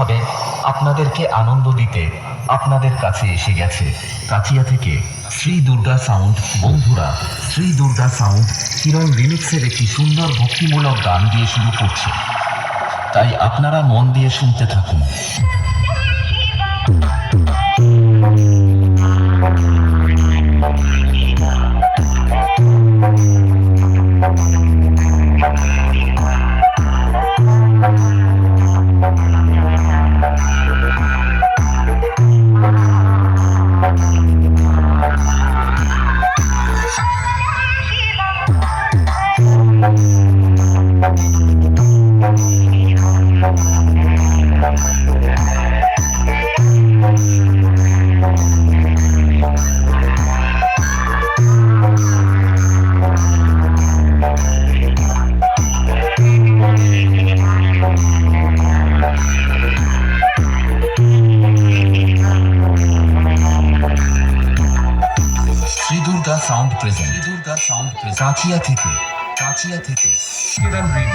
ভাবে আপনাদেরকে আনন্দ দিতে আপনাদের কাছে এসে গেছে কাচিয়া থেকে শ্রী দুর্গা সাউন্ড। বন্ধুরা, শ্রী দুর্গা সাউন্ড কিরণ রিমিক্সের একটি সুন্দর ভক্তিমূলক গান দিয়ে শুরু করছে, তাই আপনারা মন দিয়ে শুনতে থাকুন। শ্রী দুর্গা সাউন্ড প্রেজেন্ট, কাচিয়া থেকে কিরণ রিমিক্স।